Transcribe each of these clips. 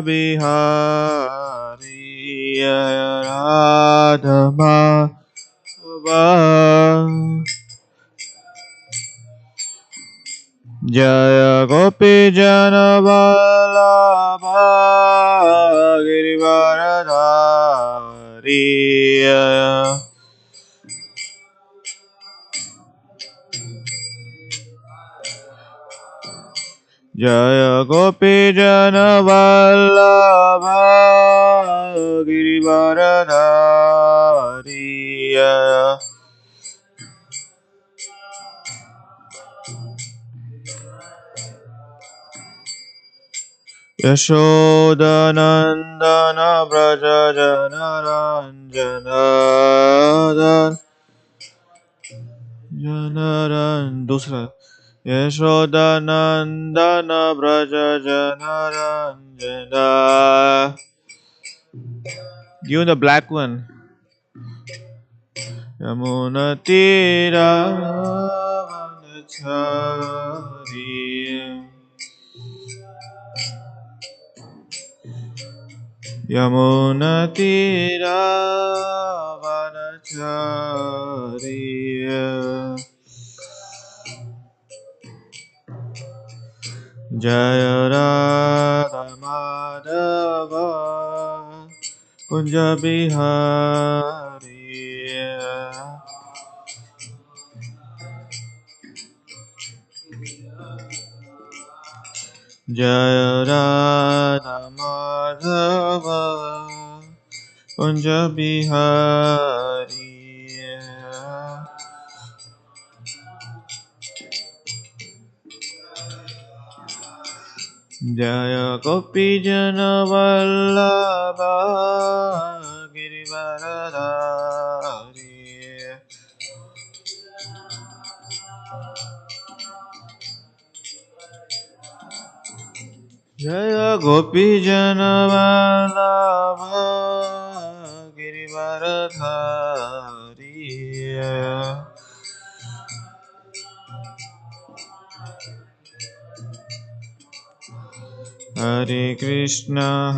Bihari Radha Madhava Jaya Gopi Jana Vallabha Girivaradhari Jaya Gopi Jana Vallabha Girivaradhari Yashodanandana Braja Janaranjana Janaran दूसरा Yashodanandana Braja Janaranjana. You the black one. Yamuna Tira Vanachari Yamuna Tira Vanachari Jaya Radha Madhava Kunja Bihari Jaya Radha Madhava Kunja Bihari Jaya Gopi Jana Vallabha Girivaradhari Jaya Gopi Jana Vallabha Girivaradhari Hare Krishna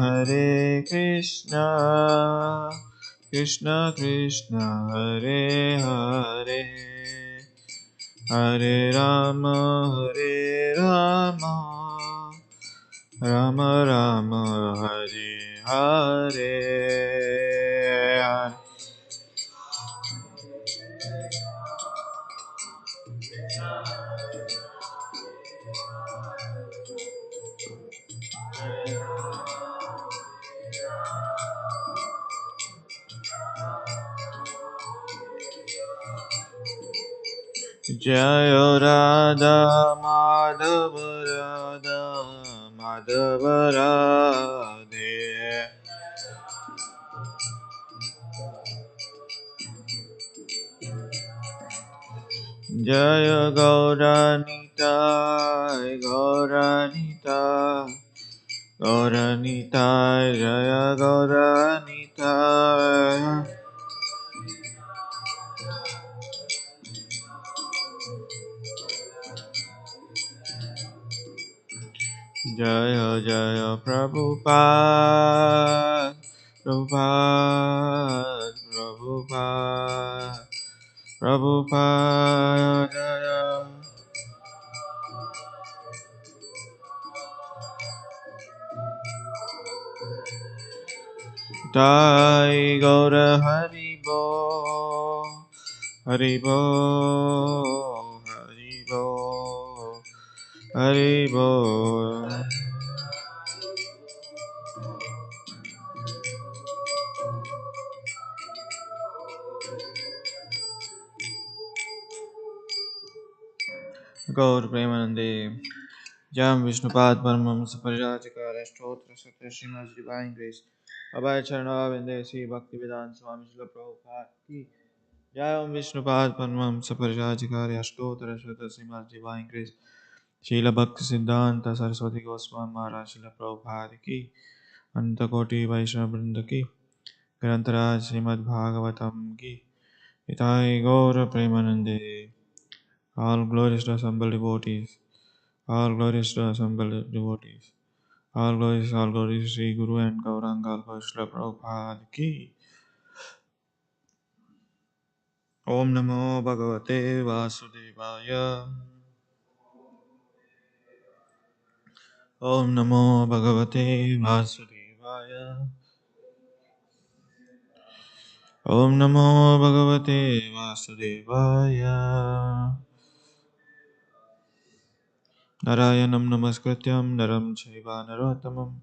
Krishna Krishna Hare Hare Hare Rama Rama Rama Hare Hare Jaya Radha Madhava Radha Madhava Radhe Jaya Gauranitai Gauranitai Gauranitai Jaya Gauranitai Jaya Jaya Prabhupada Prabhupada Prabhupada Prabhupada Jaya Dai Gaura Haribo Haribo Haribo Haribo Gaur Premanande Jam Vishnupad Paramam Saparajachakara Stotra Satya Srimad Divine Grace Abhay Charana Vinde Sri Bhaktivedanta Swami Srila Prabhupada Ki Jai Om Vishnupad Paramam Saparajachakara Stotra Satya Srimad Divine Grace Srila Bhakti Siddhanta Saraswati Goswami Maharaj Srila Prabhupada Ki Antakoti Vaishnava Vrinda Ki Grantaraj Srimad Bhagavatam Ki Itai Gaura Premanande. All glories to assembled devotees. All glories to assembled devotees. All glories, Sri Guru and Gauranga, all glories, Srila Prabhupada ki. Om Namo Bhagavate Vasudevaya. Om Namo Bhagavate Vasudevaya. Om Namo Bhagavate Vasudevaya. Narayanam Namaskrityam Naram Chaiva Narottamam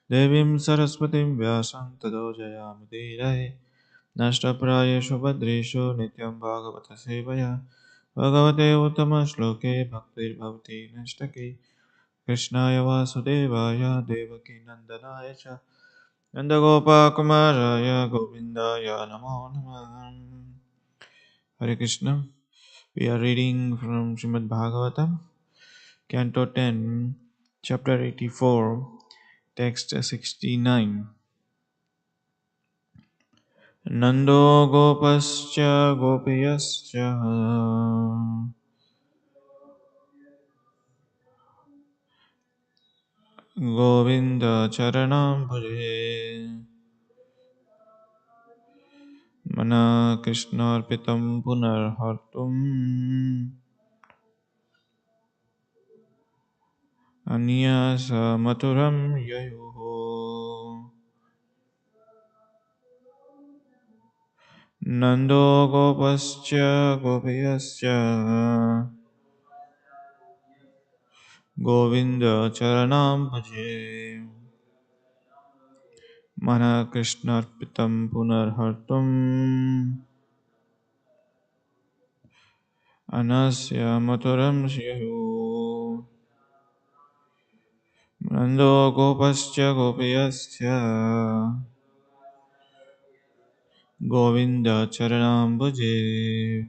Devim Saraswatim Vyasam Tado Jayamudiraye Nashtaprayeshu Bhadreshu Nityam Bhagavata Sevaya Bhagavate Uttama Shloke Bhaktir Bhavati Nashtake Krishnaya Vasudevaya Devaki Nandanaya Cha Nandagopa Kumaraya Govindaya Namo Namah. Hare Krishna. We are reading from Srimad Bhagavatam, Canto 10, Chapter 84, Text 69. Nando Gopascha Gopiyascha Govinda Charanam Bhaje Mana Krishnarpitam Punarhartum Anyasa Maturam Yayuho. Nando Gopascha Gopiyascha Govinda Charanam Bhaje Mana Krishnarpitam Punarhartum Anasya Maturam Shyayu. Nando Gopascha Gopiyascha Govinda Charanam Bhaje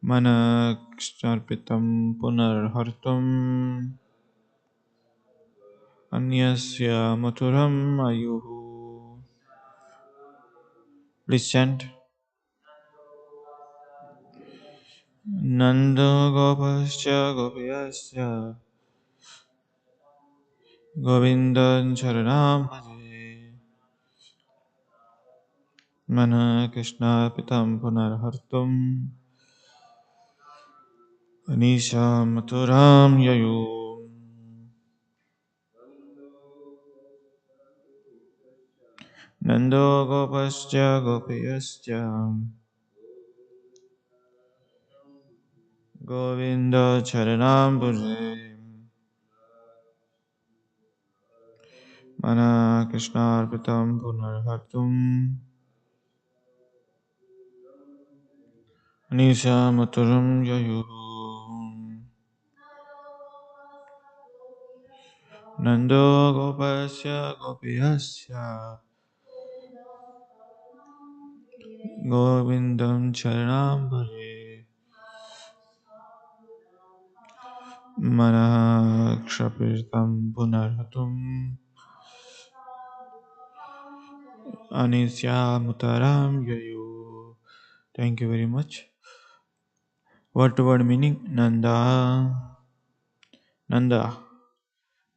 Mana Krishnarpitam Punarhartum Anyasya Maturam Ayuhu. Please chant. Nando Gopascha Gopiyascha Govindan Charanam Bhaje Mana Krishna Pitam Punarhartum Anisha Maturam Yayu. Nando Gopascha Gopiyascha Govinda Charanam Bhaje Mana Krishna Pitam Punarhartum Anisha Maturam Yayu. Nando Gopascha Gopiyascha Govindam Charanam Bhaje Mana Kshapirtam Punarhatum Anisya Mutaram Yayu. Thank you very much. Word to word meaning: Nanda,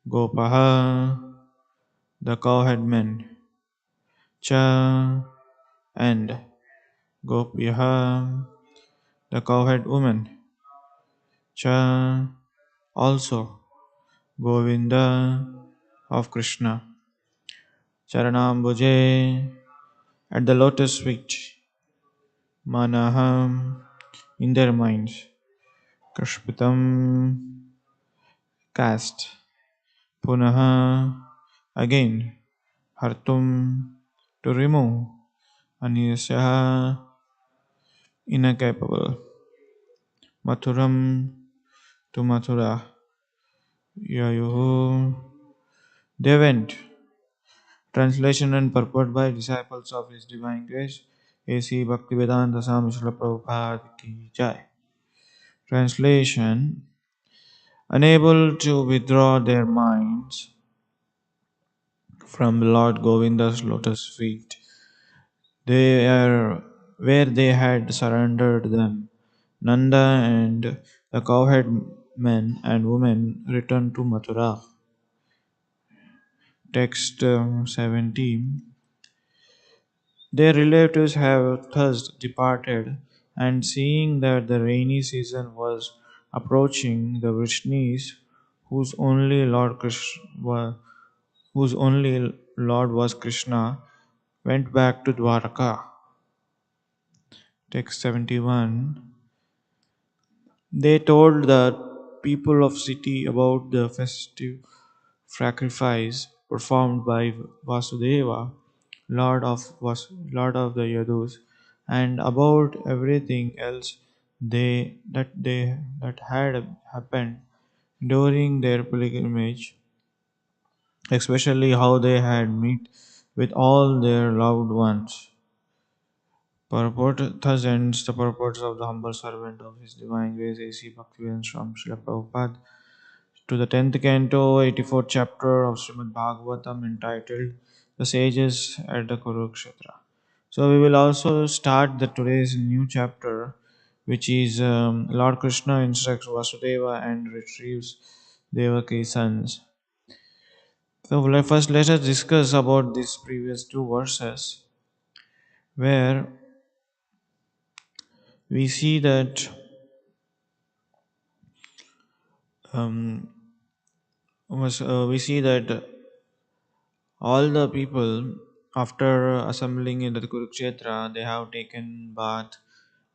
Gopaha, the cowhead men, Cha, and Gopyaha, the cowhead woman, Cha, also Govinda of Krishna, Charanambuje, at the lotus feet, Manaham, in their minds, Kashpitam, cast, Punaha, again, Hartum, to remove, Anisyaha, incapable, Mathuram, to Mathura, Yayuhu, they went. Translation and purport by disciples of His Divine Grace, A.C. Bhaktivedanta Swami Srila Prabhupada Ki Jai. Translation: unable to withdraw their minds from Lord Govinda's lotus feet, they are where they had surrendered them. Nanda and the cowherd men and women returned to Mathura. Text 17. Their relatives have thus departed, and seeing that the rainy season was approaching, the Vrishnis, whose only Lord Krishna, whose only Lord was Krishna, went back to Dwarka. Text 71. They told the people of city about the festive sacrifice performed by Vasudeva, Lord of the Yadus, and about everything else that had happened during their pilgrimage, especially how they had met with all their loved ones. Purport thus ends the purports of the humble servant of His Divine Grace A.C. Bhaktivedanta Swami Srila Prabhupada to the 10th canto, 84th chapter of Srimad Bhagavatam entitled The Sages at the Kurukshetra. So we will also start the today's new chapter, which is Lord Krishna instructs Vasudeva and retrieves Devaki's sons. So first let us discuss about these previous two verses where we see that um, we see that all the people, after assembling in the Kurukshetra, they have taken bath,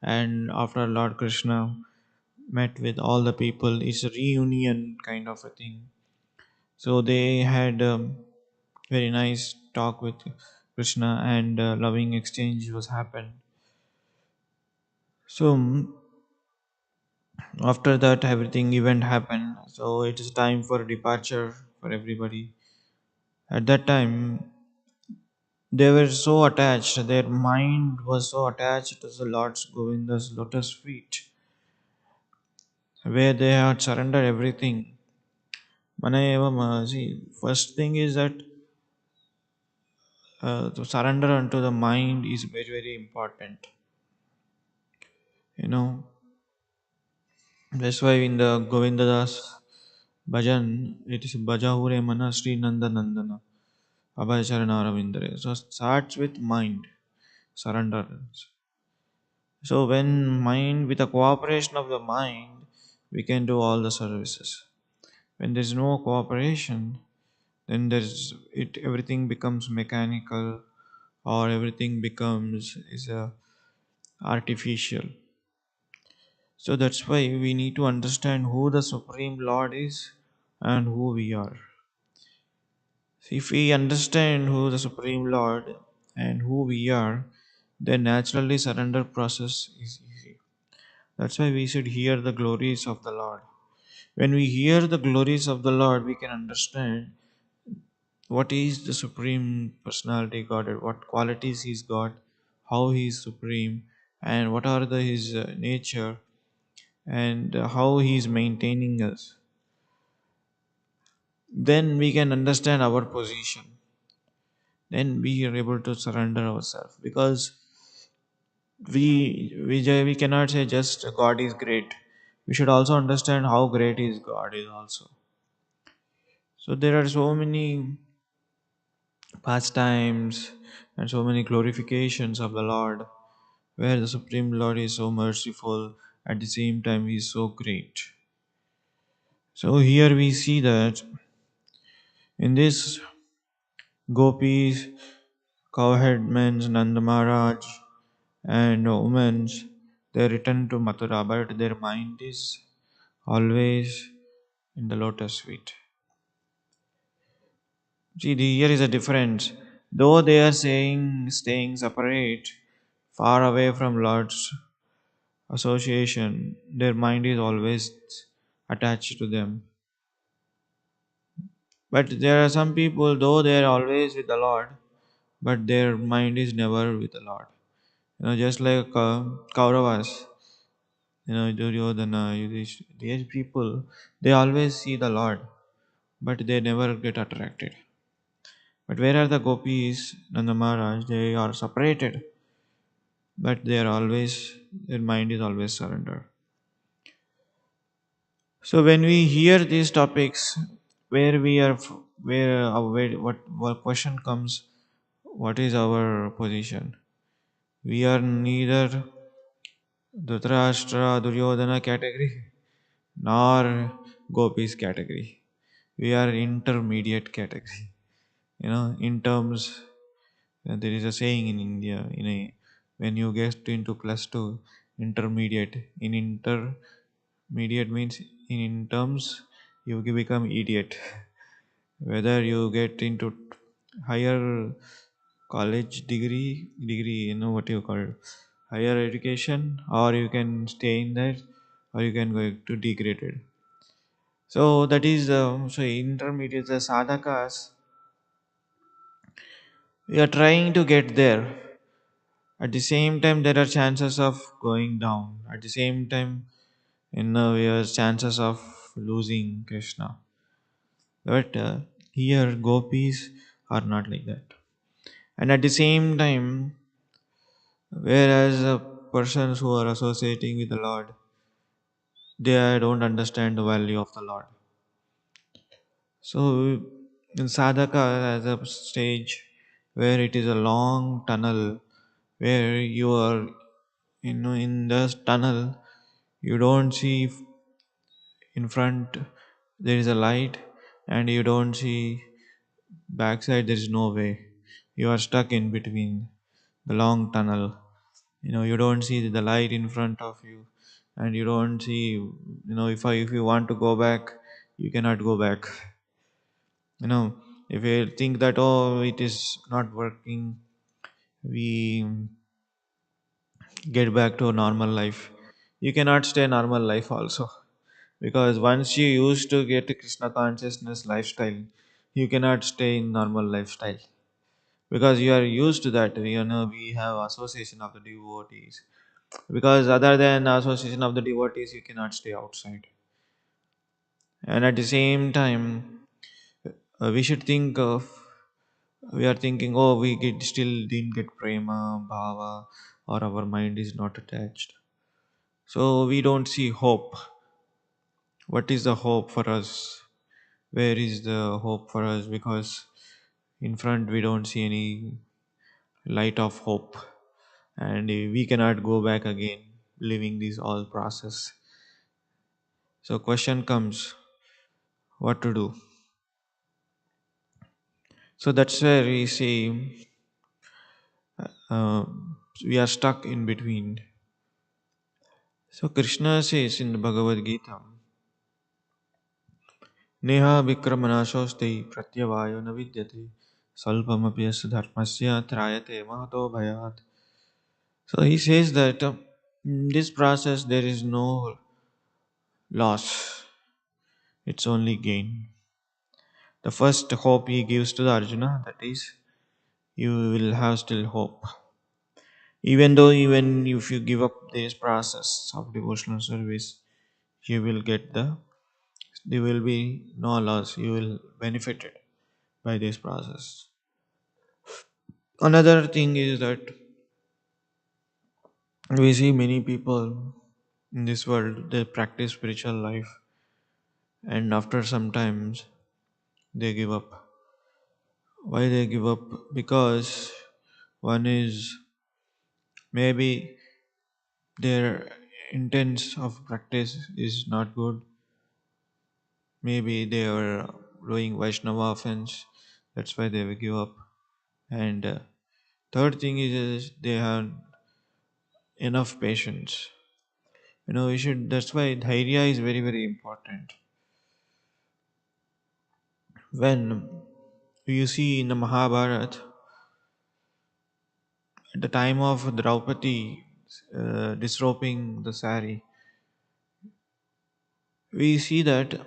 and after Lord Krishna met with all the people, it's a reunion kind of a thing. So they had very nice talk with Krishna, and loving exchange was happened. So after that, everything event happened. So it is time for departure for everybody. At that time, they were so attached, their mind was so attached to the Lord Govinda's lotus feet, where they had surrendered everything. See, first thing is that to surrender unto the mind is very, very important. You know, that's why in the Govindadas bhajan, it is Bhajahure Mana Sri Nanda Nandana Abhay Charanara. So starts with mind, surrender. So when mind, with the cooperation of the mind, we can do all the services. When there is no cooperation, then there's it everything becomes mechanical, or everything becomes is artificial. So that's why we need to understand who the Supreme Lord is and who we are. If we understand who the Supreme Lord and who we are, then naturally surrender process is easy. That's why we should hear the glories of the Lord. When we hear the glories of the Lord, we can understand what is the Supreme Personality Godhead, what qualities He's got, how He is supreme, and what are His nature, and how He is maintaining us. Then we can understand our position. Then we are able to surrender ourselves, because we cannot say just God is great. We should also understand how great is God is also. So there are so many pastimes and so many glorifications of the Lord, where the Supreme Lord is so merciful, at the same time He is so great. So here we see that in this gopis, cowherdmen, Nanda Maharaj, and women, they return to Mathura, but their mind is always in the lotus feet. See, here is a difference. Though they are saying staying separate, far away from Lord's association, their mind is always attached to them. But there are some people, though they are always with the Lord, but their mind is never with the Lord. Just like Kauravas, Duryodhana, Yudhishthira, these people, they always see the Lord, but they never get attracted. But where are the gopis, Nanda Maharaj? They are separated, but their mind is always surrendered. So when we hear these topics, where we are what question comes, what is our position? We are neither Dhritarashtra, Duryodhana category nor Gopis category. We are intermediate category. In terms, there is a saying in India, when you get into plus two, intermediate. In intermediate means in terms you become idiot. Whether you get into higher college degree, what you call higher education, or you can stay in that, or you can go to degraded. So that is so intermediate, the sadhakas. We are trying to get there. At the same time, there are chances of going down. At the same time, we have chances of losing Krishna. But here, gopis are not like that. And at the same time, whereas persons who are associating with the Lord, they don't understand the value of the Lord. So, in sadhaka, as a stage where it is a long tunnel, where you are, in the tunnel, you don't see in front there is a light, and you don't see backside there is no way. You are stuck in between the long tunnel. You don't see the light in front of you, and you don't see, if you want to go back, you cannot go back. you know if you think that, oh, it is not working, we get back to normal life. You cannot stay normal life also, because once you used to get a Krishna consciousness lifestyle, you cannot stay in normal lifestyle, because you are used to that. We have association of the devotees, because other than association of the devotees, you cannot stay outside. And at the same time, we should think of, we are thinking, oh, still didn't get prema bhava, or our mind is not attached, so we don't see hope. What is the hope for us? Where is the hope for us? Because in front we don't see any light of hope, and we cannot go back again living this all process. So question comes, what to do? So that's where we see, uh, we are stuck in between. So Krishna says in the Bhagavad Gita, Neha विक्रमनाशोस्ते प्रत्यवायो न विद्यते स्वल्पमपि यस्य धर्मस्य त्रायते महतो भयात्. So he says that in this process there is no loss, it's only gain. The first hope he gives to the Arjuna, that is, you will have still hope. Even though, even if you give up this process of devotional service, you will get there will be no loss, you will benefit it by this process. Another thing is that we see many people in this world, they practice spiritual life, and after some times they give up. Why they give up? Because one is, maybe their intents of practice is not good. Maybe they are doing Vaishnava offense. That's why they will give up. And third thing is they have enough patience. We should. That's why dhairya is very, very important. When you see in the Mahabharata, at the time of Draupadi disrobing the sari, we see that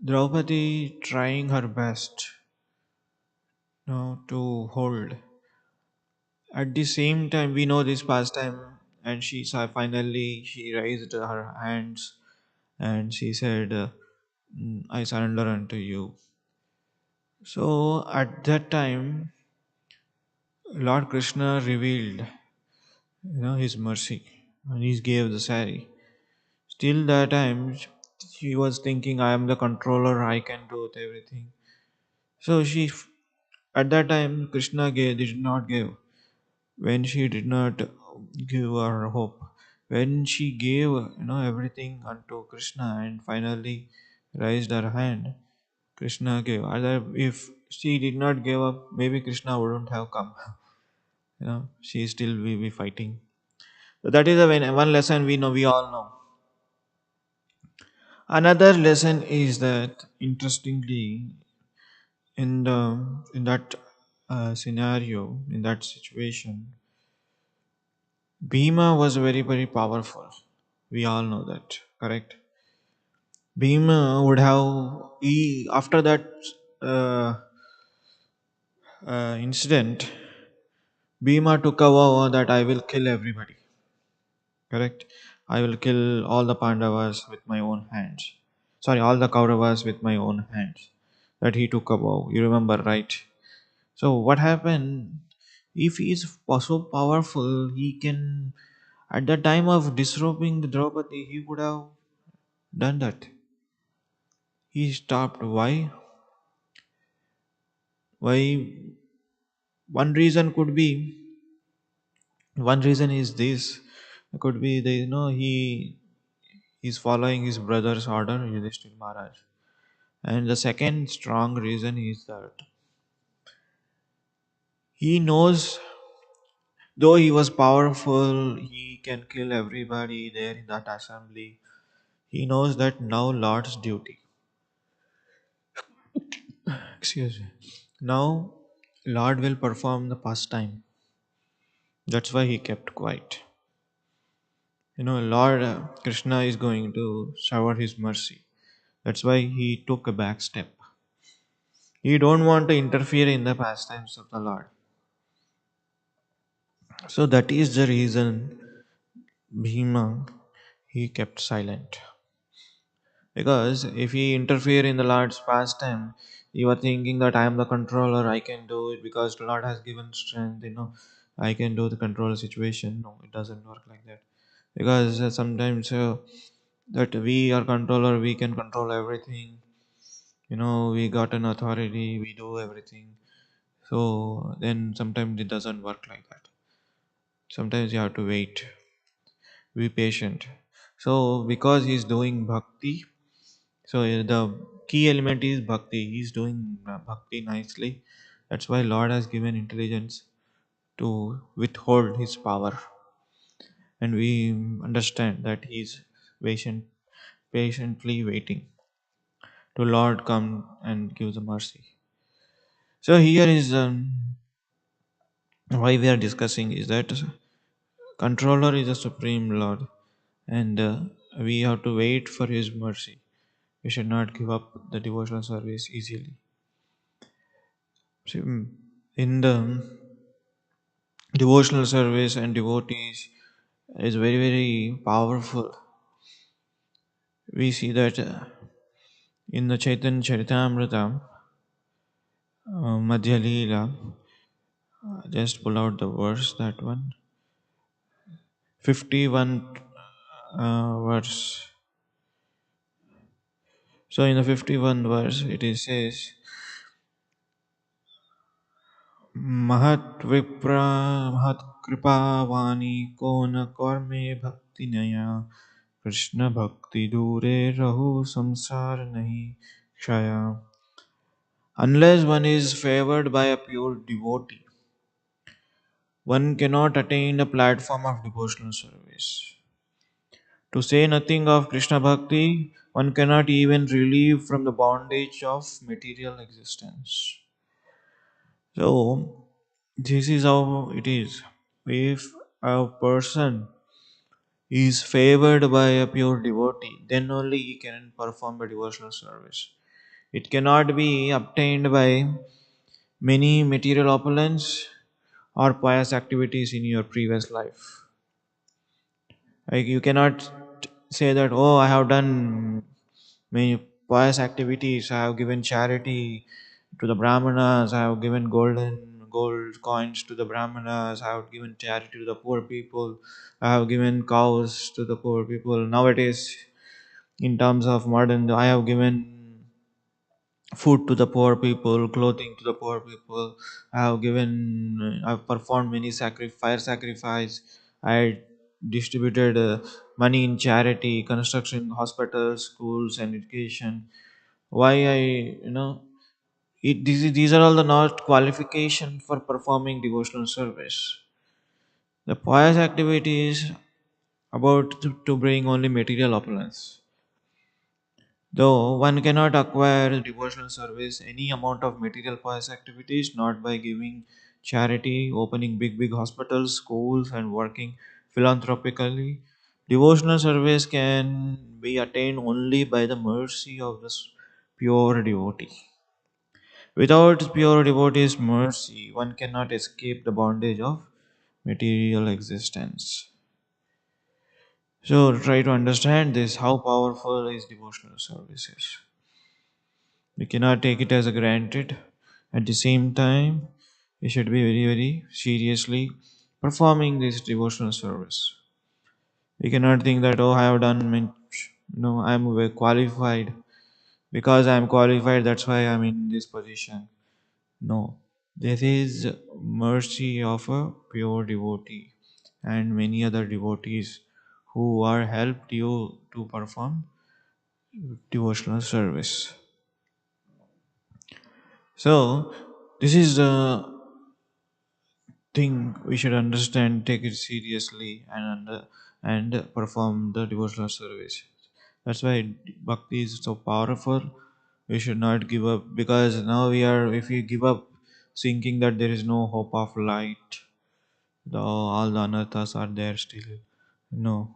Draupadi trying her best, to hold. At the same time, we know this pastime, and she saw, finally she raised her hands and she said, I surrender unto you. So at that time, Lord Krishna revealed, his mercy, and he gave the sari. Still that time, she was thinking, I am the controller, I can do everything. So at that time, Krishna did not give. When she did not give her hope, when she gave everything unto Krishna and finally raised her hand, Krishna gave. Other, if she did not give up, maybe Krishna wouldn't have come. She still will be fighting. So that is one lesson we know. We all know. Another lesson is that, interestingly, in that scenario, in that situation, Bhima was very, very powerful. We all know that, correct? Bhima would have, after that uh, incident, Bhima took a vow that I will kill everybody, correct? I will kill all the Pandavas with my own hands. Sorry, all the Kauravas with my own hands. That he took a vow. You remember, right? So, what happened? If he is so powerful, he can, at the time of disrobing the Draupadi, he would have done that. He stopped. Why? Why? One reason could be, one reason is this. It could be the, he is following his brother's order, Yudhishthir Maharaj. And the second strong reason is that he knows, though he was powerful, he can kill everybody there in that assembly. He knows that now Lord's duty. Excuse me. Now Lord will perform the pastime. That's why he kept quiet. Lord Krishna is going to shower his mercy. That's why he took a back step. He don't want to interfere in the pastimes of the Lord. So that is the reason Bhima, he kept silent. Because if he interfere in the Lord's pastime, you are thinking that I am the controller, I can do it because the Lord has given strength, I can do the control situation. No, it doesn't work like that. Because sometimes that we are controller, we can control everything. We got an authority, we do everything. So then sometimes it doesn't work like that. Sometimes you have to wait, be patient. So because he's doing bhakti, so the key element is bhakti. He's doing bhakti nicely. That's why Lord has given intelligence to withhold his power, and we understand that he's patiently waiting to Lord come and give the mercy. So here is why we are discussing is that controller is a supreme Lord, and we have to wait for his mercy. We should not give up the devotional service easily. See, in the devotional service and devotees is very, very powerful. We see that in the Chaitanya Charitamrita, Madhya Leela, just pull out the verse, that one, 51 verse. So in the 51 verse, it is says, Mahat Vipra Mahat Kripa Vani Kona Karme Bhakti Naya Krishna Bhakti Dure Rahu Samsar Nahi Kshaya. Unless one is favored by a pure devotee, one cannot attain a platform of devotional service. To say nothing of Krishna Bhakti, one cannot even relieve from the bondage of material existence. So, this is how it is. If a person is favored by a pure devotee, then only he can perform a devotional service. It cannot be obtained by many material opulence or pious activities in your previous life. Like you cannot say that, oh, I have done many pious activities, I have given charity to the Brahmanas, I have given gold coins to the Brahmanas, I have given charity to the poor people, I have given cows to the poor people. Nowadays, in terms of modern, I have given food to the poor people, clothing to the poor people. I have given, I've performed many fire sacrifice. I distributed money in charity, construction, hospitals, schools, and education. Why these are all the not qualification for performing devotional service. The pious activity is about to bring only material opulence. Though one cannot acquire devotional service any amount of material pious activities, not by giving charity, opening big hospitals, schools, and working philanthropically. Devotional service can be attained only by the mercy of this pure devotee. Without pure devotee's mercy, one cannot escape the bondage of material existence. So try to understand this how powerful is devotional services. We cannot take it as a granted. At the same time, we should be very seriously performing this devotional service. We cannot think that I have done no, I'm very qualified. Because I'm qualified, that's why I'm in this position. No. There is mercy of a pure devotee and many other devotees who are helped you to perform devotional service. So this is the thing we should understand, take it seriously, and perform the devotional service. That's why bhakti is so powerful. We should not give up because now we are. If we give up, thinking that there is no hope of light, all the anarthas are there still. No,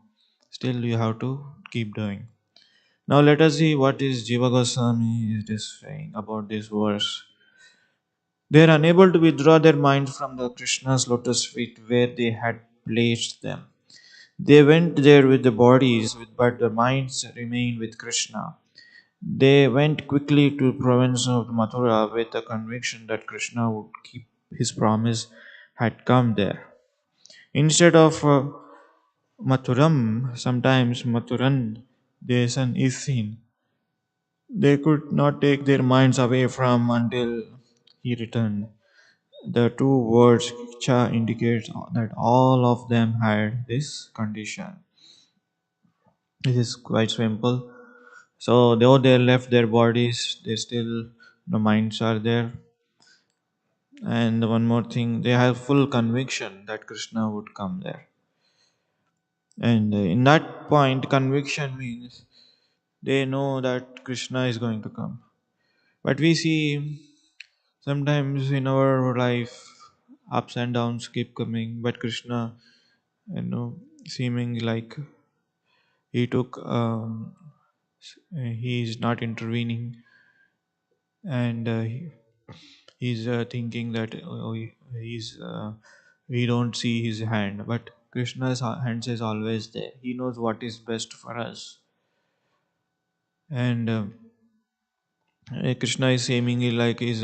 still you have to keep doing. Now let us see what is Jiva Goswami is this saying about this verse. They are unable to withdraw their minds from the Krishna's lotus feet where they had placed them. They went there with the bodies, but the minds remained with Krishna. They went quickly to the province of Mathura with the conviction that Krishna would keep his promise had come there. Instead of Mathuram, sometimes Mathuran, Desan is seen. They could not take their minds away from until he returned. The two words cha indicates that all of them had this condition. It is quite simple. So though they left their bodies, they still the minds are there. And one more thing, they have full conviction that Krishna would come there. And in that point, conviction means they know that Krishna is going to come. But we see sometimes in our life ups and downs keep coming, but Krishna, seeming like he took, he is not intervening, and he's thinking that we don't see his hand, but Krishna's hands is always there. He knows what is best for us, and Krishna is seemingly like he's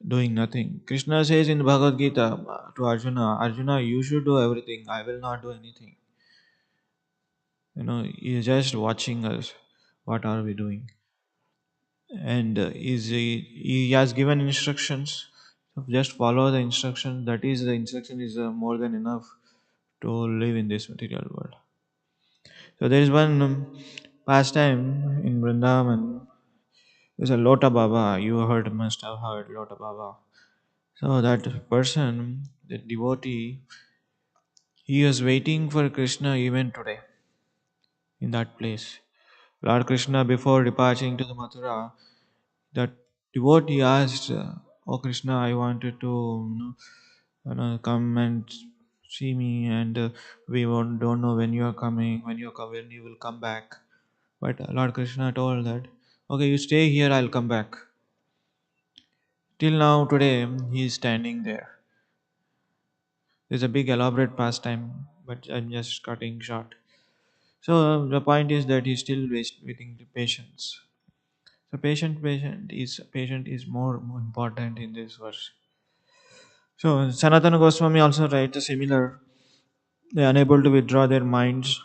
doing nothing. Krishna says in Bhagavad Gita to Arjuna, Arjuna, you should do everything. I will not do anything. He is just watching us. What are we doing? And he has given instructions. So just follow the instruction. That is, the instruction is more than enough to live in this material world. So there is one pastime in Vrindavan. There's a Lota Baba. You must have heard Lota Baba. So that person, the devotee, he was waiting for Krishna even today in that place. Lord Krishna, before departing to the Mathura, that devotee asked, "Oh Krishna, I wanted to come and see me, and don't know when you are coming, when you will come back." But Lord Krishna told that, "Okay, you stay here, I'll come back." Till now, today, he is standing there. There's a big elaborate pastime, but I'm just cutting short. So the point is that he's still waiting the patience. So patient is more important in this verse. So Sanatana Goswami also writes a similar. They are unable to withdraw their minds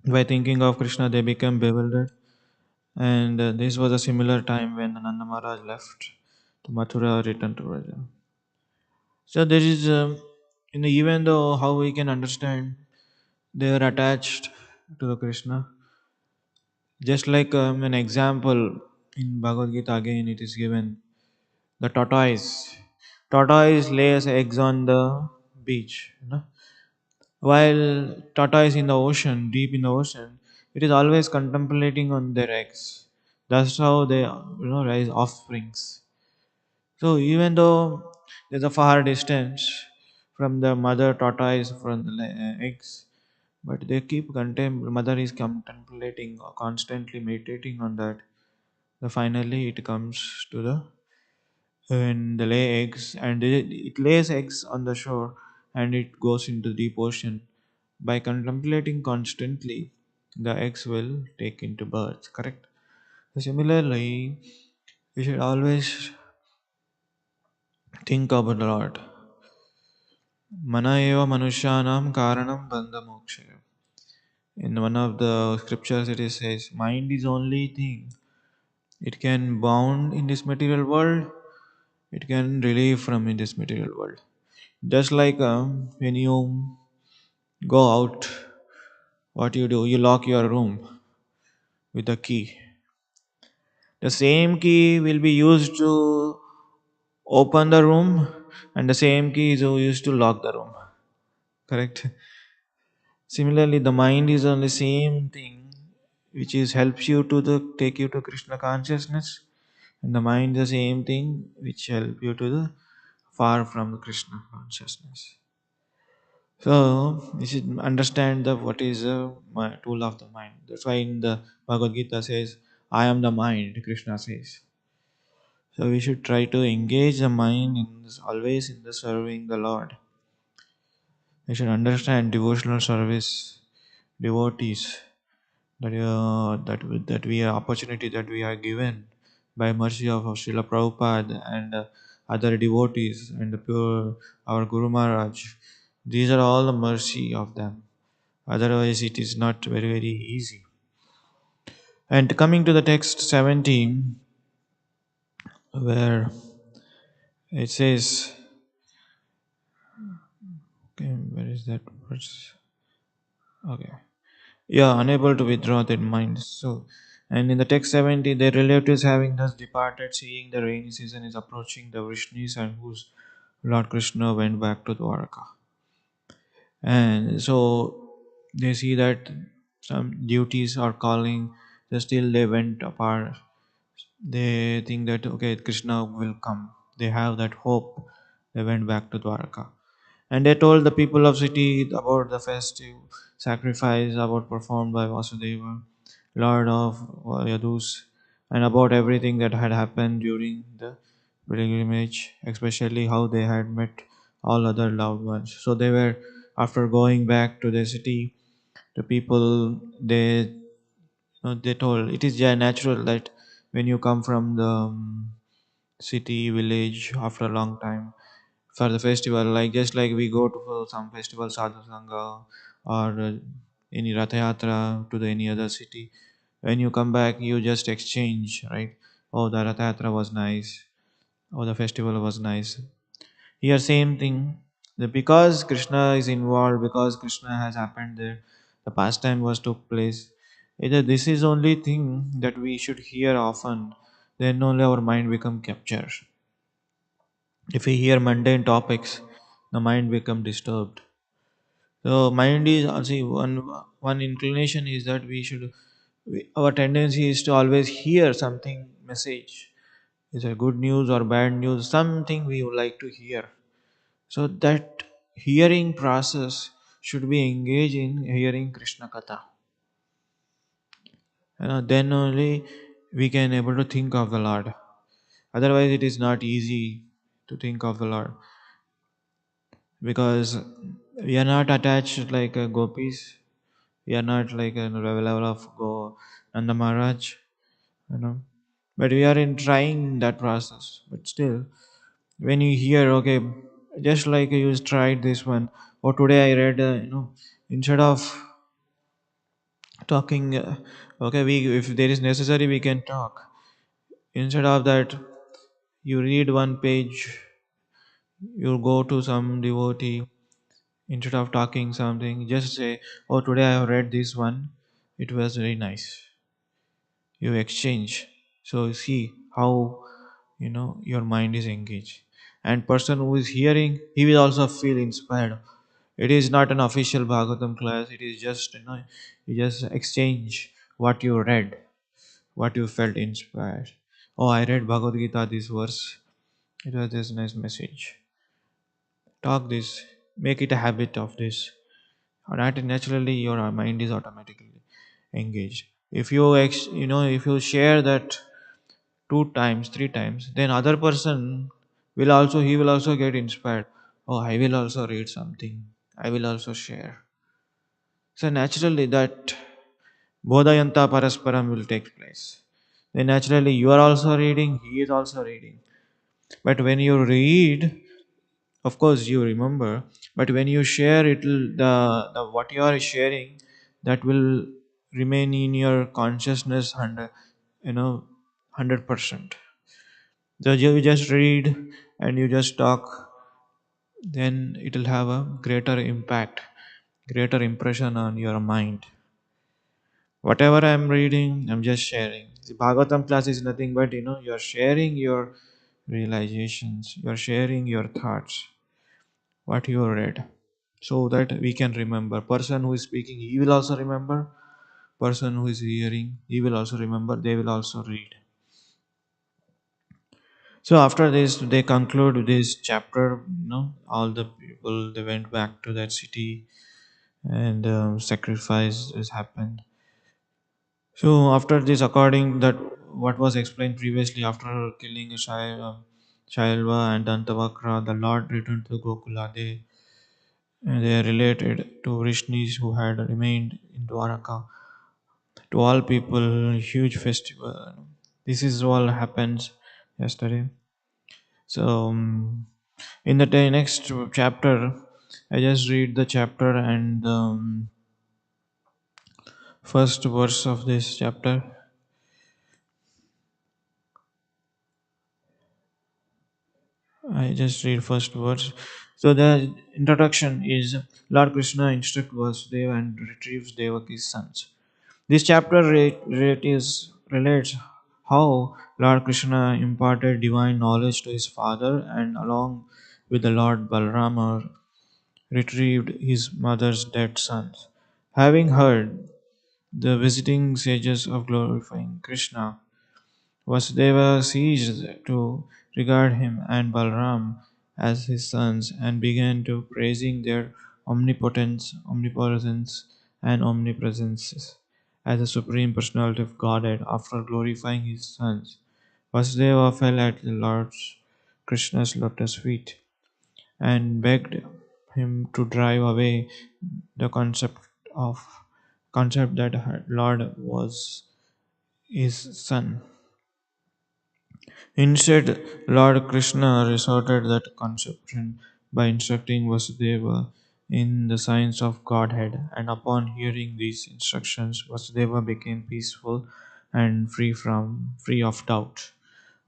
by thinking of Krishna. They become bewildered. And this was a similar time when Nanda Maharaj left to Mathura, returned to Vraja. So there is, even though how we can understand they are attached to the Krishna, just like an example in Bhagavad Gita again it is given the tortoise. Tortoise lays eggs on the beach. While tortoise in the ocean, deep in the ocean, it is always contemplating on their eggs. That's how they raise offsprings. So even though there's a far distance from the mother tortoise from the eggs, but they keep mother is contemplating or constantly meditating on that. So finally it comes to the and they lay eggs and it lays eggs on the shore and it goes into deep ocean. By contemplating constantly, the eggs will take into birth. Correct. So similarly, we should always think about the Lord. Mana eva manusyanam karanam bandha mokshaya. In one of the scriptures it says, mind is only thing. It can bound in this material world, it can relieve from in this material world. Just like when you go out, what you do? You lock your room with a key. The same key will be used to open the room, and the same key is used to lock the room. Correct? Similarly, the mind is on the same thing, which is helps you to take you to Krishna consciousness, and the mind is the same thing which help you to the far from the Krishna consciousness. So you should understand the what is the tool of the mind. That's why in the Bhagavad Gita says, "I am the mind." Krishna says. So we should try to engage the mind in this, always in the serving the Lord. We should understand devotional service, devotees, that we are opportunity that we are given by mercy of Srila Prabhupada and other devotees and the pure our Guru Maharaj. These are all the mercy of them. Otherwise, it is not very easy. And coming to the text 17, where it says, okay, where is that verse? Okay. Yeah, unable to withdraw their minds. So, and in the text 70, their relatives having thus departed, seeing the rainy season is approaching, the Vrishnis and whose Lord Krishna went back to Dwarka. And so they see that some duties are calling, so still they went apart. They think that okay, Krishna will come. They have that hope. They went back to Dwarka. And they told the people of city about the festive sacrifice about performed by Vasudeva, Lord of Yadus, and about everything that had happened during the pilgrimage, especially how they had met all other loved ones. So they were after going back to the city, the people they told it is yeah, natural that when you come from the city village after a long time for the festival, like just like we go to some festival sadhu sangha or any ratha yatra to the any other city, when you come back you just exchange, right? Oh, the ratha yatra was nice. Oh, the festival was nice. Here same thing, that because Krishna is involved, because Krishna has happened there, the pastime was took place. Either this is only thing that we should hear often, then only our mind become captured. If we hear mundane topics, the mind become disturbed. So mind is see one inclination is that our tendency is to always hear something message. Is it good news or bad news? Something we would like to hear. So that hearing process should be engaged in hearing Krishna Katha. Then only we can able to think of the Lord. Otherwise, it is not easy to think of the Lord because we are not attached like gopis. We are not like a level of go Nanda Maharaj, you know. But we are in trying that process. But still, when you hear, okay, just like you tried this one, or today I read, instead of talking. Okay, we if there is necessary, we can talk. Instead of that, you read one page, you go to some devotee. Instead of talking something, just say, "Oh, today I have read this one. It was very nice." You exchange. So see how your mind is engaged, and person who is hearing, he will also feel inspired. It is not an official Bhagavatam class. It is just you just exchange what you read, what you felt inspired. Oh, I read Bhagavad Gita this verse. It was this nice message. Talk this, make it a habit of this. Naturally your mind is automatically engaged. If if you share that two times, three times, then other person he will also get inspired. Oh, I will also read something. I will also share. So naturally that bodhayanta parasparam will take place. Then naturally you are also reading, he is also reading. But when you read, of course you remember. But when you share, it will the what you are sharing, that will remain in your consciousness 100%. So you just read and you just talk, then it will have a greater impact, greater impression on your mind. Whatever I'm reading, I'm just sharing. The Bhagavatam class is nothing but you're sharing your realizations, you're sharing your thoughts, what you read, so that we can remember. Person who is speaking, he will also remember. Person who is hearing, he will also remember. They will also read. So after this, they conclude this chapter. All the people, they went back to that city, and sacrifice has happened. So after this, according that what was explained previously, after killing Shailva and Dantavakra, the Lord returned to Gokula. They are related to Rishnis who had remained in Dwaraka. To all people, huge festival. This is all happens yesterday. So in the next chapter, I just read the chapter and first verse of this chapter. I just read first verse. So the introduction is Lord Krishna instructs Vasudeva and retrieves Devaki's sons. This chapter relates how Lord Krishna imparted divine knowledge to his father and along with the Lord Balrama retrieved his mother's dead sons. Having heard the visiting sages of glorifying Krishna, Vasudeva ceased to regard him and Balram as his sons and began to praising their omnipotence, and omnipresence as the supreme personality of Godhead. After glorifying his sons, Vasudeva fell at the Lord Krishna's lotus feet and begged him to drive away the of concept that her Lord was his son. Instead, Lord Krishna resorted that conception by instructing Vasudeva in the science of Godhead, and upon hearing these instructions, Vasudeva became peaceful and free of doubt.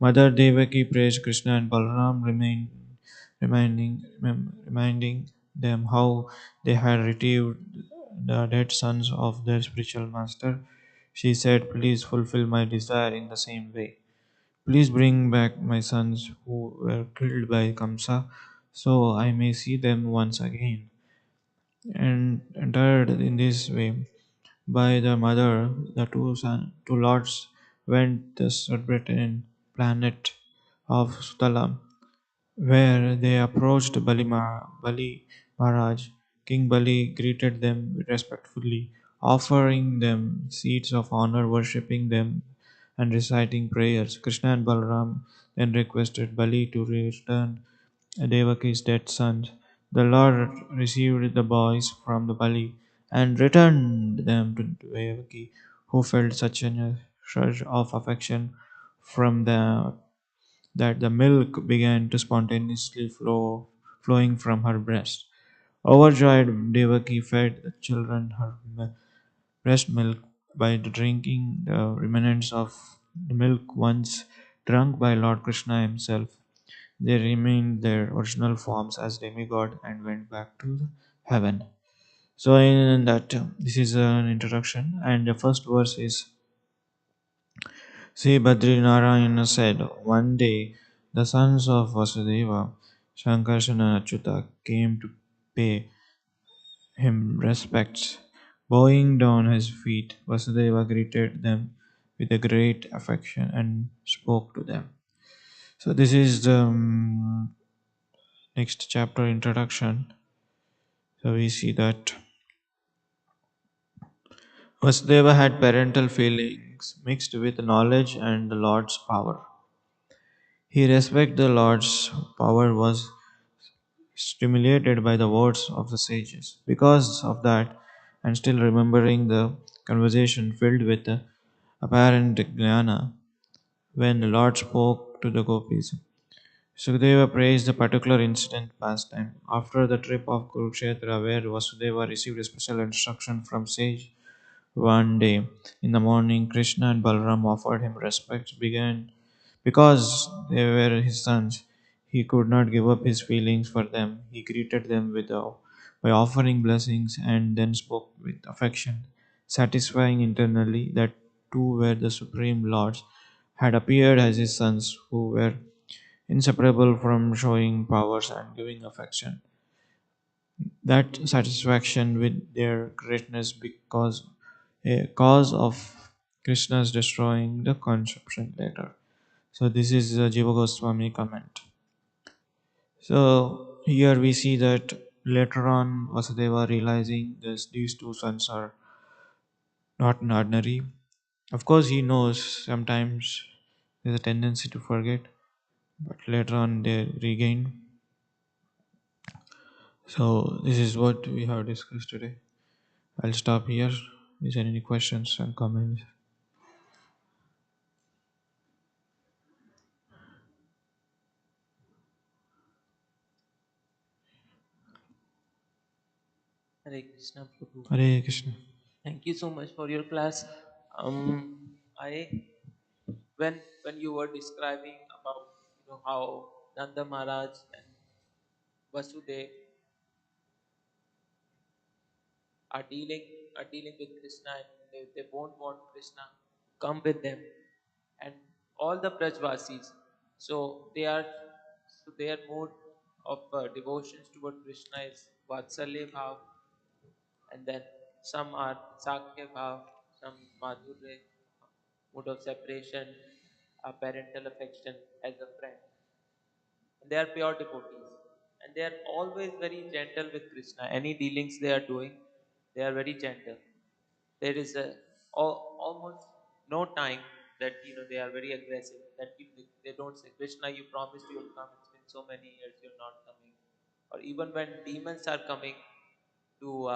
Mother Devaki praised Krishna and Balaram, reminding them how they had retrieved the dead sons of their spiritual master. She said, "Please fulfill my desire in the same way. Please bring back my sons who were killed by Kamsa, so I may see them once again." And entered in this way by the mother, the two lords went the celebrated planet of Sutala, where they approached Bali Maharaj. King Bali greeted them respectfully, offering them seats of honor, worshipping them, and reciting prayers. Krishna and Balaram then requested Bali to return Devaki's dead sons. The Lord received the boys from the Bali and returned them to Devaki, who felt such a surge of affection from that the milk began to spontaneously flowing from her breast. Overjoyed, Devaki fed the children her breast milk by drinking the remnants of the milk once drunk by Lord Krishna himself. They remained their original forms as demigod and went back to heaven. So, in that, this is an introduction, and the first verse is Sri Badrinarayana said, one day the sons of Vasudeva, Shankarsana and Achyuta, came to pay him respects. Bowing down his feet, Vasudeva greeted them with a great affection and spoke to them. So, this is the next chapter introduction. So, we see that Vasudeva had parental feelings mixed with knowledge and the Lord's power. He respected the Lord's power was stimulated by the words of the sages. Because of that, and still remembering the conversation filled with the apparent jnana, when the Lord spoke to the gopis, Sukadeva praised the particular incident past time. After the trip of Kurukshetra, where Vasudeva received a special instruction from sage, one day in the morning, Krishna and Balaram offered him respect, began because they were his sons. He could not give up his feelings for them. He greeted them by offering blessings and then spoke with affection, satisfying internally that two were the supreme lords, had appeared as his sons who were inseparable from showing powers and giving affection. That satisfaction with their greatness because a cause of Krishna's destroying the conception later. So this is a Jiva Goswami comment. So here we see that later on Vasudeva realizing this, these two sons are not an ordinary. Of course he knows sometimes there's a tendency to forget, but later on they regain. So this is what we have discussed today. I'll stop here. Is there any questions and comments? Hare Krishna, Prabhu. Hare Krishna. Thank you so much for your class. I when you were describing about how Nanda Maharaj and Vasudev are dealing with Krishna, and they won't want Krishna to come with them, and all the Brajvasis, so their mood of devotions toward Krishna is Vatsalya Bhav, and then some are Sakya Bhav, some Madhurya, mood of separation, a parental affection as a friend. And they are pure devotees. And they are always very gentle with Krishna. Any dealings they are doing, they are very gentle. There is almost no time that they are very aggressive. That they don't say, Krishna, you promised you will come. It's been so many years you're not coming. Or even when demons are coming to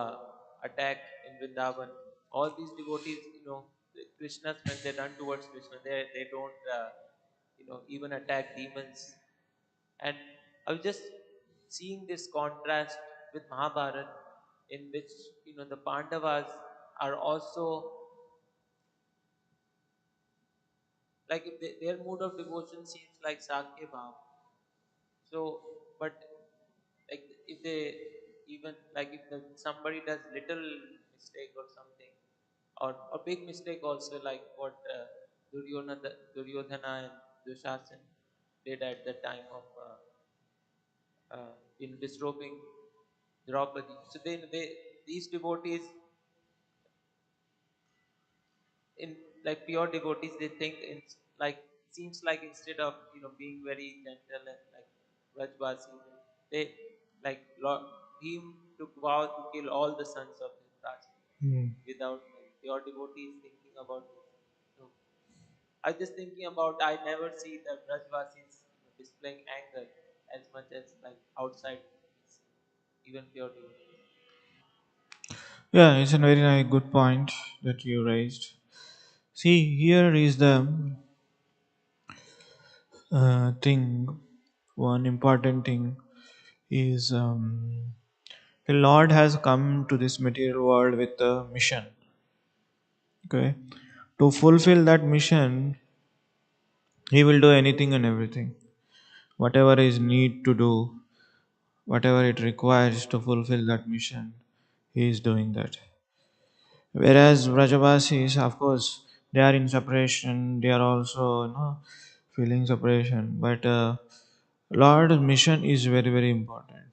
attack in Vrindavan, all these devotees, the Krishnas, when they run towards Krishna, they don't even attack demons. And I was just seeing this contrast with Mahabharata, in which the Pandavas are also like, if their mood of devotion seems like Sakya Bhav. So, but like, if they even like, if somebody does little mistake or something, or a big mistake also, like what Duryodhana and Dushasan did at the time of in disrobing Draupadi. So they these devotees, in like pure devotees, they think in like, seems like, instead of being very gentle and like Rajvasi, they like Bhim took vow to kill all the sons of Dhritarashtra Hmm. without, like, pure devotees thinking about this. So I was just thinking about, I never see the Rajvasis displaying anger as much as like outside we see, even pure devotees. Yeah, it's a very good point that you raised. See, here is the thing. One important thing is the Lord has come to this material world with a mission. Okay, to fulfill that mission, he will do anything and everything. Whatever is need to do, whatever it requires to fulfill that mission, he is doing that. Whereas Vrajavasis, of course, they are in separation. They are also, feeling separation. But Lord's mission is very, very important.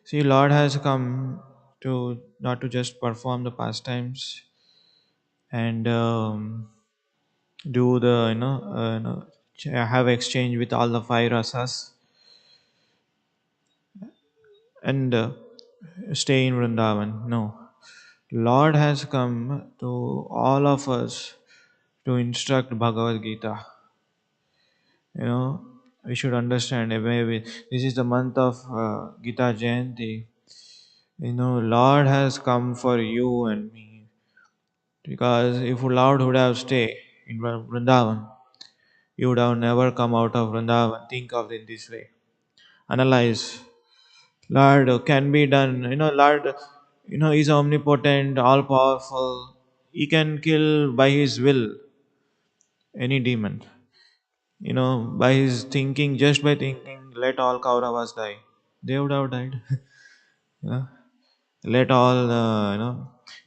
See, Lord has come to not to just perform the pastimes and do the have exchange with all the five rasas and stay in Vrindavan. No, Lord has come to all of us to instruct Bhagavad Gita. You know, we should understand. Maybe this is the month of Gita Jayanti. Lord has come for you and me. Because if Lord would have stayed in Vrindavan, you would have never come out of Vrindavan. Think of it this way. Analyze. Lord can be done. Lord, is omnipotent, all powerful. He can kill by his will any demon. By his thinking, just by thinking, let all Kauravas die. They would have died. you know, let all,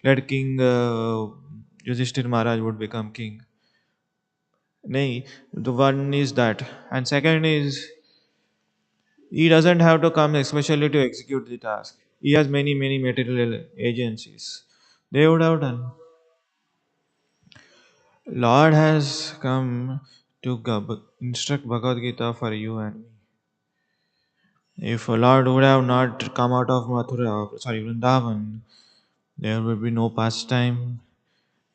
let King Yudhishthir Maharaj would become king. Nay, the one is that. And second is, he doesn't have to come especially to execute the task. He has many, many material agencies. They would have done. Lord has come to instruct Bhagavad Gita for you and me. If Lord would have not come out of Vrindavan, there would be no pastime,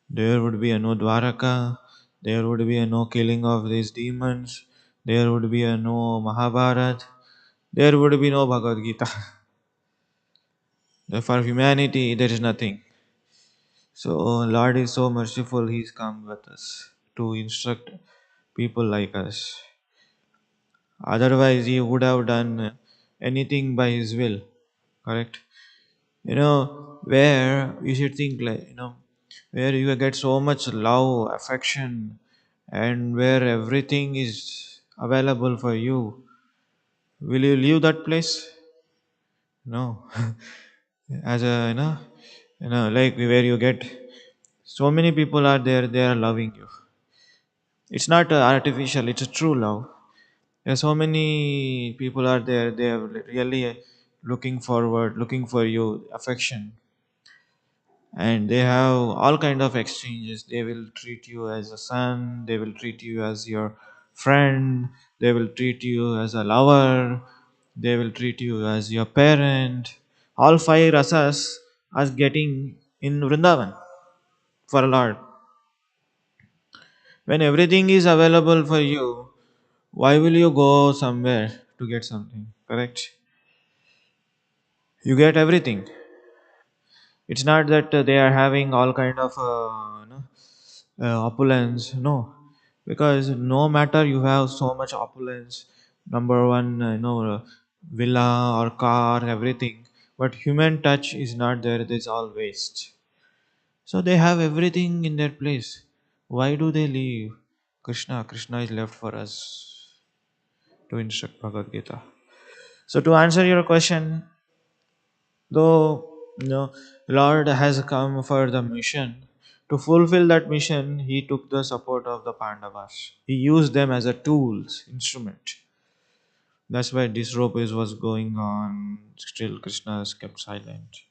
there would be a no Dwaraka, there would be a no killing of these demons, there would be a no Mahabharat, there would be no Bhagavad Gita. For humanity, there is nothing. So, Lord is so merciful, He's come with us to instruct people like us. Otherwise, He would have done anything by His will. Correct? Where you should think like, where you get so much love, affection, and where everything is available for you, will you leave that place? No. As a, like where you get so many people are there, they are loving you. It's not artificial, it's a true love. There's so many people are there, they are really looking forward, looking for you, affection. And they have all kind of exchanges. They will treat you as a son, they will treat you as your friend, they will treat you as a lover, they will treat you as your parent. All five rasas are getting in Vrindavan for a Lord. When everything is available for you, why will you go somewhere to get something? Correct? You get everything. It's not that they are having all kind of opulence. No, because no matter you have so much opulence, number one, villa or car, everything, but human touch is not there. It is all waste. So they have everything in their place. Why do they leave? Krishna is left for us to instruct Bhagavad Gita. So to answer your question, though Lord has come for the mission, to fulfill that mission, he took the support of the Pandavas. He used them as a tools, instrument. That's why this rope was going on. Still, Krishna has kept silent.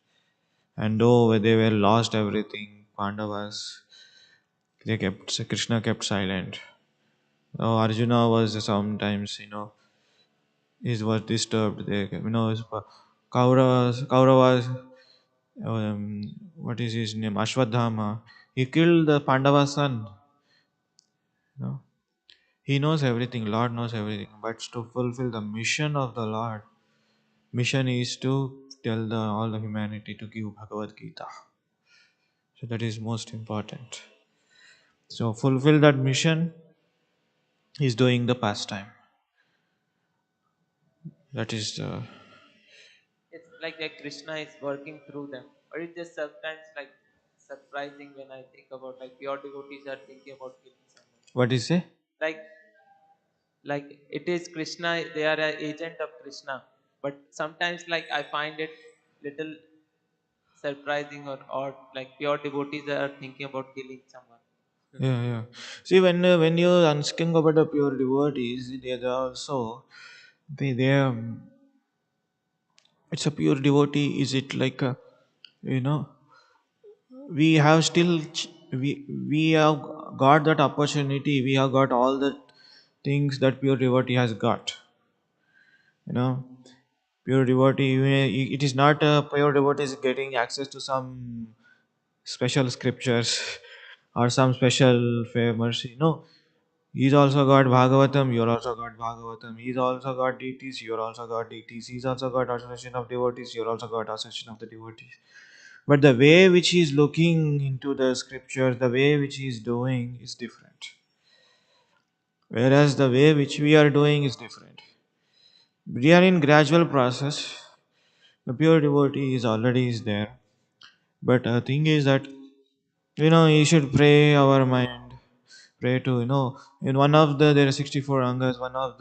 And though they were lost everything, Pandavas, Krishna kept silent. Oh, Arjuna was sometimes, he was disturbed. Kauravas, what is his name? Ashwadhama. He killed the Pandava's son. You know? He knows everything. Lord knows everything. But to fulfill the mission of the Lord, mission is to tell all the humanity to give Bhagavad Gita. So that is most important. So fulfill that mission is doing the pastime. That is the It's like that Krishna is working through them, or it just sometimes like surprising when I think about like pure devotees are thinking about killing someone. What is it? Like like it is Krishna, they are an agent of Krishna, but sometimes like I find it little surprising or odd, like pure devotees are thinking about killing someone. Yeah, yeah. See, when you're asking about the pure devotees, they are also they it's a pure devotee. Is it like a, you know, we have still we have got that opportunity. We have got all the things that pure devotee has got. You know, pure devotee. It is not a pure devotee is getting access to some special scriptures or some special mercy. No, he's also got Bhagavatam, you're also got Bhagavatam. He's also got deities, you're also got deities. He's also got association of devotees, you're also got association of the devotees. But the way which he's looking into the scriptures, the way which he's doing is different. Whereas the way which we are doing is different. We are in gradual process. The pure devotee is already is there. But the thing is that, you should pray our mind, pray to, in one of there are 64 angas. One of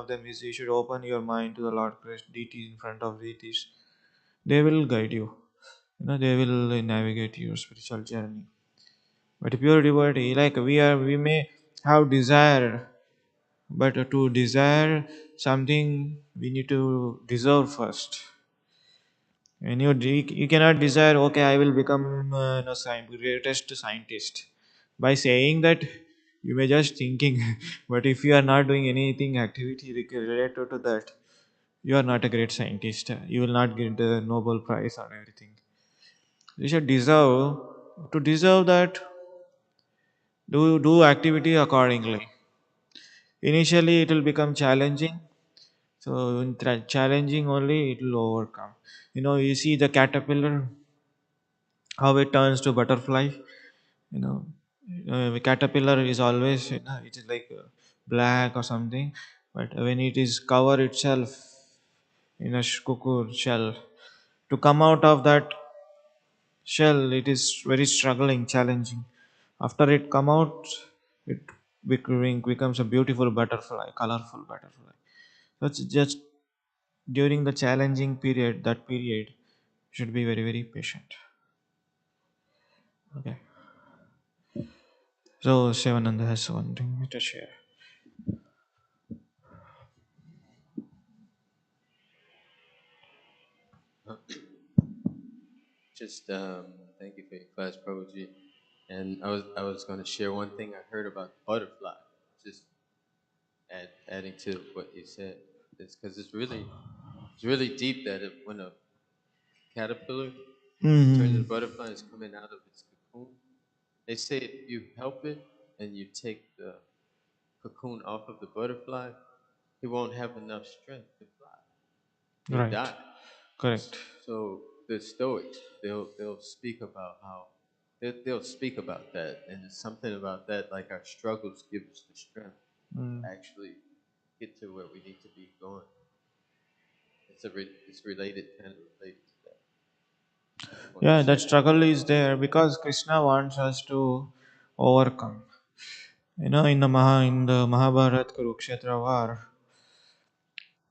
them is you should open your mind to the Lord Christ, deities in front of deities. They will guide you. They will navigate your spiritual journey. But pure devotee, like we may have desire, but to desire something, we need to deserve first. And you cannot desire, okay, I will become greatest scientist. By saying that, you may just thinking, but if you are not doing anything activity related to that, you are not a great scientist. You will not get the Nobel Prize or everything. You should deserve to deserve that. Do activity accordingly. Initially, it will become challenging. So, in challenging only, it will overcome. You see the caterpillar, how it turns to butterfly. You know, the caterpillar is always, it is like black or something. But when it is cover itself in a cocoon shell, to come out of that shell, it is very struggling, challenging. After it come out, it becomes a beautiful butterfly, colorful butterfly. That's just during the challenging period. That period should be very very patient. Okay. So Shivananda has one thing to share. Just thank you for your class, Prabhuji. And I was going to share one thing I heard about butterfly. Just adding to what you said, it's because it's really deep that when a caterpillar turns into Hmm. a butterfly and is coming out of its cocoon, they say if you help it and you take the cocoon off of the butterfly, he won't have enough strength to fly. He'll Right. die. Correct. So the Stoics, they'll speak about how they'll speak about that, and it's something about that, like our struggles give us the strength Mm. to actually get to where we need to be going. It's related, kind of related to that. Just wanted to Yeah, that share that. struggle is there because Krishna wants us to overcome. In the Mahabharata Kurukshetra war,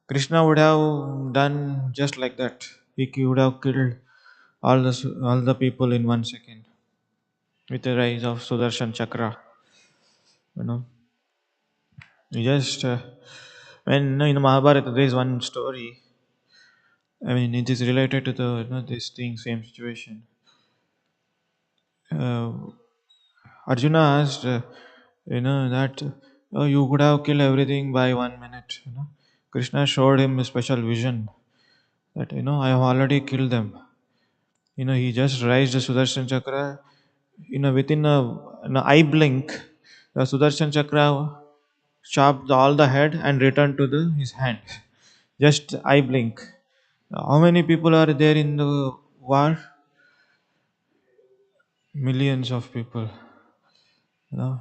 Krishna would have done just like that. He would have killed all the people in 1 second with the rise of Sudarshan Chakra. You know, he just when in the Mahabharata there is one story. I mean, it is related to the this thing, same situation. Uh, Arjuna asked, that you could have killed everything by 1 minute. Krishna showed him a special vision that I have already killed them. He just raised the Sudarshan Chakra. Within an eye blink, the Sudarshan Chakra chopped all the head and returned to his hand. Just eye blink. How many people are there in the war? Millions of people. You know,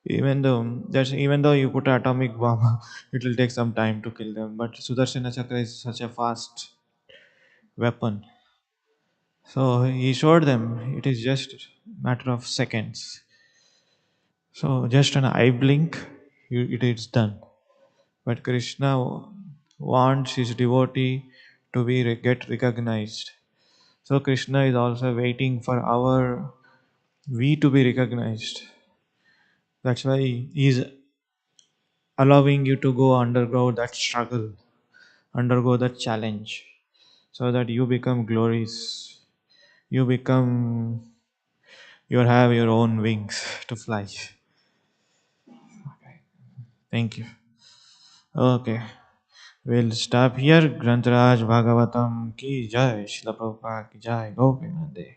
even though you put an atomic bomb, it will take some time to kill them. But Sudarshana Chakra is such a fast weapon. So he showed them it is just a matter of seconds. So just an eye blink, it is done. But Krishna wants his devotee to get recognized. So Krishna is also waiting for our we to be recognized. That's why he is allowing you to go undergo that struggle, undergo that challenge, so that you become glorious. You become you have your own wings to fly. Thank you. Okay. We'll stop here. Grantaraj Bhagavatam ki jai. Shila Prabhupada ki jai. Gopi Nande.